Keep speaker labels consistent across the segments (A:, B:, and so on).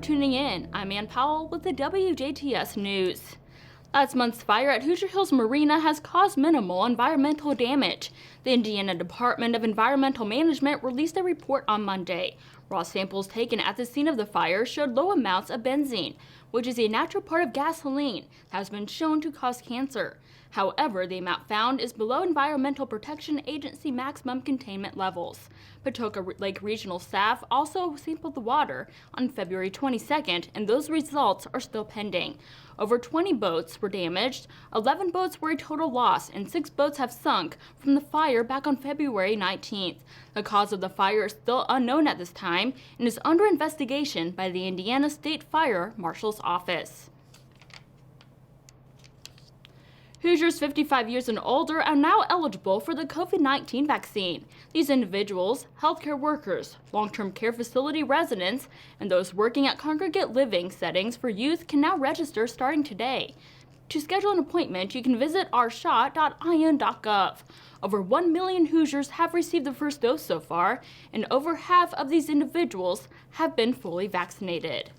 A: tuning in. I'm Ann Powell with the WJTS News. Last month's fire at Hoosier Hills Marina has caused minimal environmental damage. The Indiana Department of Environmental Management released a report on Monday. Raw samples taken at the scene of the fire showed low amounts of benzene, which is a natural part of gasoline that has been shown to cause cancer. However, the amount found is below Environmental Protection Agency maximum containment levels. Patoka Lake Regional staff also sampled the water on February 22nd, and those results are still pending. Over 20 boats were damaged, 11 boats were a total loss, and 6 boats have sunk from the fire back on February 19th. The cause of the fire is still unknown at this time and is under investigation by the Indiana State Fire Marshal's Office. Hoosiers 55 years and older are now eligible for the COVID-19 vaccine. These individuals, healthcare workers, long-term care facility residents, and those working at congregate living settings for youth can now register starting today. To schedule an appointment, you can visit ourshot.in.gov. Over 1 million Hoosiers have received the first dose so far, and over half of these individuals have been fully vaccinated.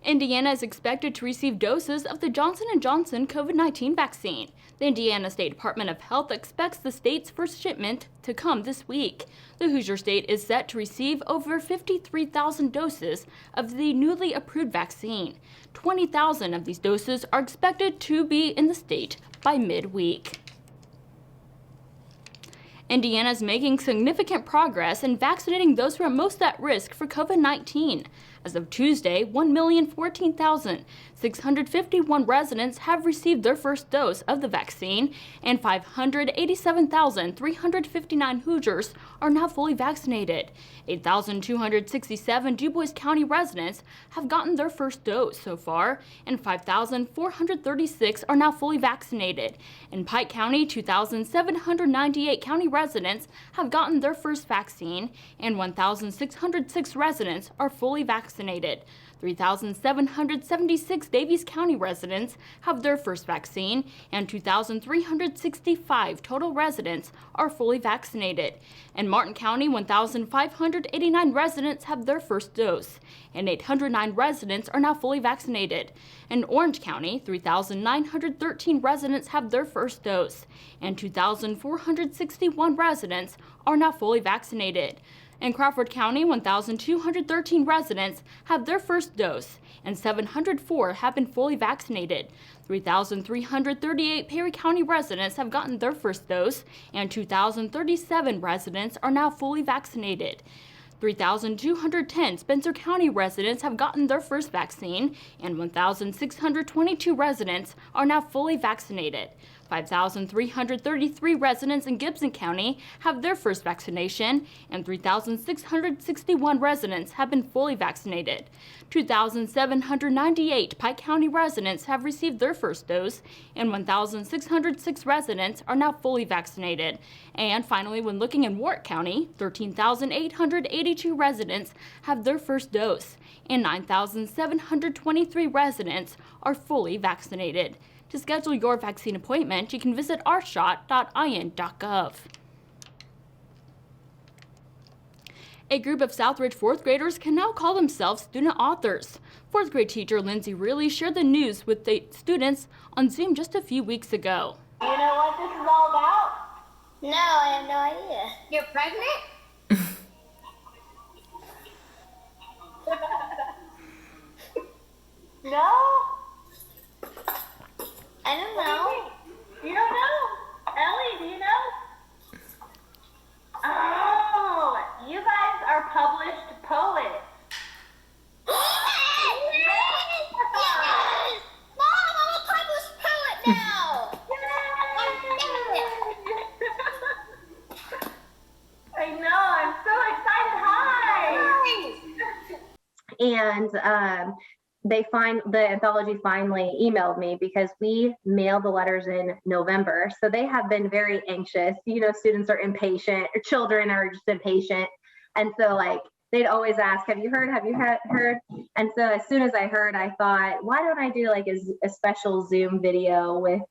A: Indiana is expected to receive doses of the Johnson & Johnson COVID-19 vaccine. The Indiana State Department of Health expects the state's first shipment to come this week. The Hoosier state is set to receive over 53,000 doses of the newly approved vaccine. 20,000 of these doses are expected to be in the state by midweek. Indiana is making significant progress in vaccinating those who are most at risk for COVID-19. As of Tuesday, 1,014,651 residents have received their first dose of the vaccine, and 587,359 Hoosiers are now fully vaccinated. 8,267 DuBois County residents have gotten their first dose so far, and 5,436 are now fully vaccinated. In Pike County, 2,798 county residents have gotten their first vaccine, and 1,606 residents are fully vaccinated. 3,776 Daviess County residents have their first vaccine, and 2,365 total residents are fully vaccinated. In Martin County, 1,589 residents have their first dose, and 809 residents are now fully vaccinated. In Orange County, 3,913 residents have their first dose, and 2,461 residents are now fully vaccinated. In Crawford County, 1,213 residents have their first dose, and 704 have been fully vaccinated. 3,338 Perry County residents have gotten their first dose, and 2,037 residents are now fully vaccinated. 3,210 Spencer County residents have gotten their first vaccine, and 1,622 residents are now fully vaccinated. 5,333 residents in Gibson County have their first vaccination, and 3,661 residents have been fully vaccinated. 2,798 Pike County residents have received their first dose, and 1,606 residents are now fully vaccinated. And finally, when looking in Warwick County, 13,882 residents have their first dose, and 9,723 residents are fully vaccinated. To schedule your vaccine appointment, you can visit ourshot.in.gov. A group of Southridge 4th graders can now call themselves student authors. 4th grade teacher Lindsay Reilly shared the news with the students on Zoom just a few weeks ago.
B: Do you know what this is all about?
C: No, I have no idea.
B: You're pregnant? No?
C: I don't know.
B: You don't know? Ellie, do you know? Oh, you guys are published poets.
C: Yes! Mom, I'm a published poet now!
B: I know, I'm so excited. Hi!
D: And the anthology finally emailed me because we mailed the letters in November. So they have been very anxious. You know, students are impatient, or children are just impatient. And so they'd always ask, have you heard? Have you heard? And so as soon as I heard, I thought, why don't I do a special Zoom video with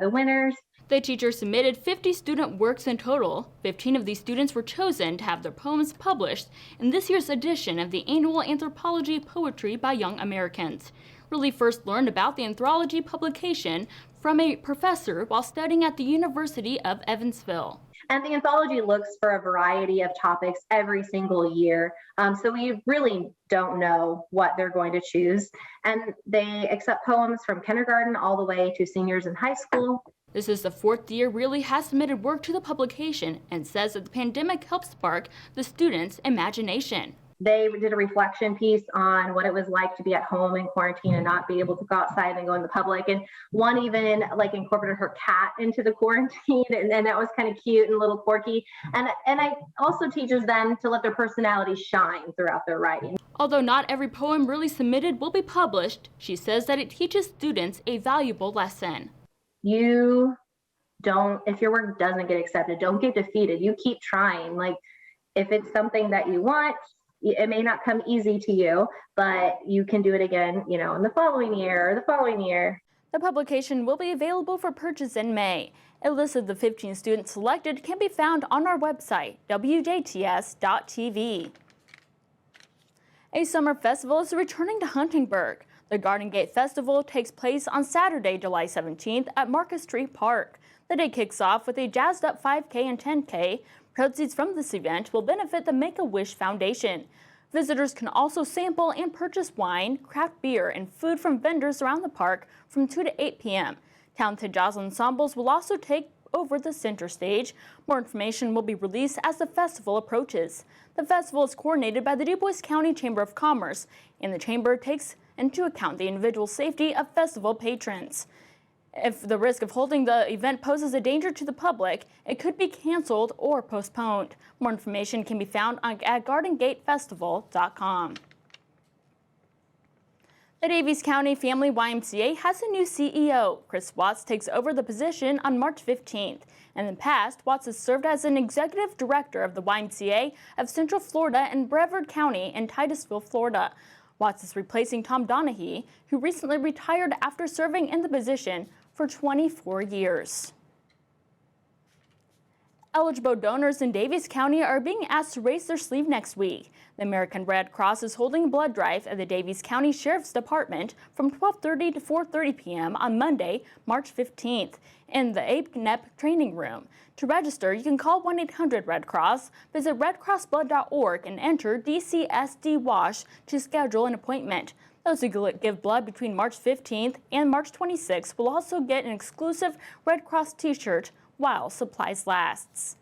D: the winners?
A: The teacher submitted 50 student works in total. 15 of these students were chosen to have their poems published in this year's edition of the annual Anthropology Poetry by Young Americans. Riley first learned about the anthology publication from a professor while studying at the University of Evansville.
D: And the anthology looks for a variety of topics every single year. So we really don't know what they're going to choose. And they accept poems from kindergarten all the way to seniors in high school.
A: This is the fourth year Riley has submitted work to the publication and says that the pandemic helped spark the students' imagination.
D: They did a reflection piece on what it was like to be at home in quarantine and not be able to go outside and go in the public. And one even incorporated her cat into the quarantine, and that was kind of cute and a little quirky. And I also teaches them to let their personality shine throughout their writing.
A: Although not every poem Riley submitted will be published, she says that it teaches students a valuable lesson.
D: If your work doesn't get accepted, don't get defeated. You keep trying. If it's something that you want, it may not come easy to you, but you can do it again, in the following year or the following year.
A: The publication will be available for purchase in May. A list of the 15 students selected can be found on our website, WJTS.tv. A summer festival is returning to Huntingburg. The Garden Gate Festival takes place on Saturday, July 17th at Marcus Street Park. The day kicks off with a jazzed-up 5K and 10K. Proceeds from this event will benefit the Make-A-Wish Foundation. Visitors can also sample and purchase wine, craft beer, and food from vendors around the park from 2 to 8 p.m. Talented jazz ensembles will also take over the center stage. More information will be released as the festival approaches. The festival is coordinated by the DuBois County Chamber of Commerce, and the chamber takes into account the individual safety of festival patrons. If the risk of holding the event poses a danger to the public, it could be canceled or postponed. More information can be found at GardenGateFestival.com. The Daviess County Family YMCA has a new CEO. Chris Watts takes over the position on March 15th. In the past, Watts has served as an executive director of the YMCA of Central Florida and Brevard County in Titusville, Florida. Watts is replacing Tom Donahue, who recently retired after serving in the position for 24 years. Eligible donors in Daviess County are being asked to raise their sleeve next week. The American Red Cross is holding a blood drive at the Daviess County Sheriff's Department from 12:30 to 4:30 p.m. on Monday, March 15th in the APNEP training room. To register, you can call 1-800-RED-CROSS, visit redcrossblood.org, and enter DCSD WASH to schedule an appointment. Those who give blood between March 15th and March 26th will also get an exclusive Red Cross t-shirt while supplies lasts.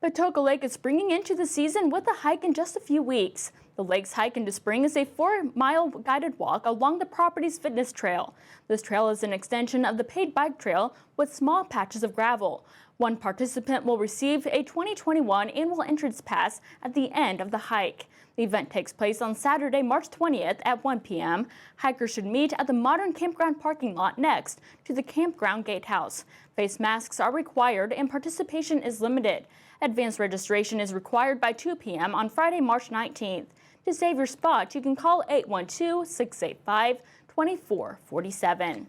A: Patoka Lake is springing into the season with a hike in just a few weeks. The lake's hike into spring is a 4-mile guided walk along the property's fitness trail. This trail is an extension of the paid bike trail with small patches of gravel. One participant will receive a 2021 annual entrance pass at the end of the hike. The event takes place on Saturday, March 20th at 1 p.m. Hikers should meet at the modern campground parking lot next to the campground gatehouse. Face masks are required and participation is limited. Advanced registration is required by 2 p.m. on Friday, March 19th. To save your spot, you can call 812-685-2447.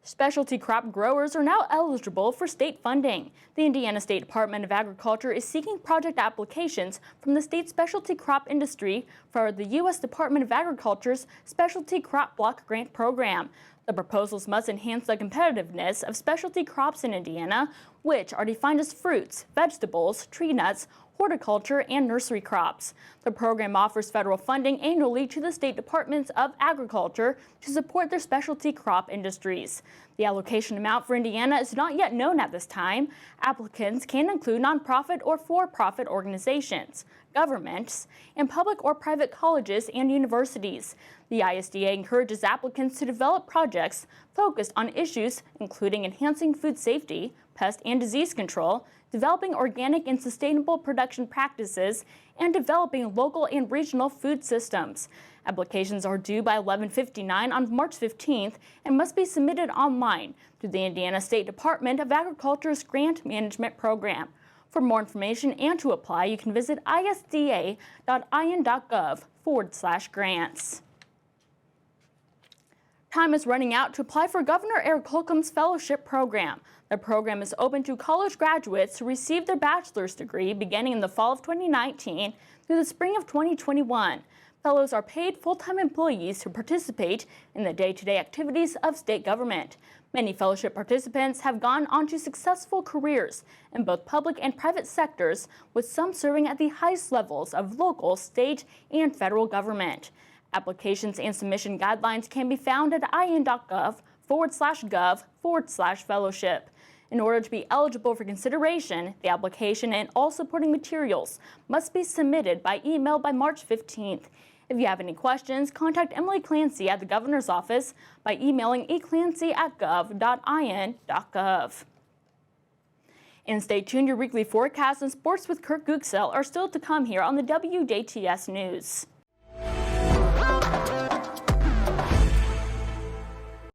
A: Specialty crop growers are now eligible for state funding. The Indiana State Department of Agriculture is seeking project applications from the state specialty crop industry for the U.S. Department of Agriculture's Specialty Crop Block Grant Program. The proposals must enhance the competitiveness of specialty crops in Indiana, which are defined as fruits, vegetables, tree nuts, horticulture, and nursery crops. The program offers federal funding annually to the State Departments of Agriculture to support their specialty crop industries. The allocation amount for Indiana is not yet known at this time. Applicants can include nonprofit or for-profit organizations, governments, and public or private colleges and universities. The ISDA encourages applicants to develop projects focused on issues including enhancing food safety, pest and disease control, developing organic and sustainable production practices, and developing local and regional food systems. Applications are due by 11:59 on March 15th and must be submitted online through the Indiana State Department of Agriculture's Grant Management Program. For more information and to apply, you can visit isda.in.gov/grants. Time is running out to apply for Governor Eric Holcomb's fellowship program. The program is open to college graduates who receive their bachelor's degree beginning in the fall of 2019 through the spring of 2021. Fellows are paid full-time employees who participate in the day-to-day activities of state government. Many fellowship participants have gone on to successful careers in both public and private sectors, with some serving at the highest levels of local, state, and federal government. Applications and submission guidelines can be found at in.gov/gov/fellowship. In order to be eligible for consideration, the application and all supporting materials must be submitted by email by March 15th. If you have any questions, contact Emily Clancy at the governor's office by emailing eclancy@gov.in.gov. And stay tuned, your weekly forecast and sports with Kirk Gooksell are still to come here on the WJTS News.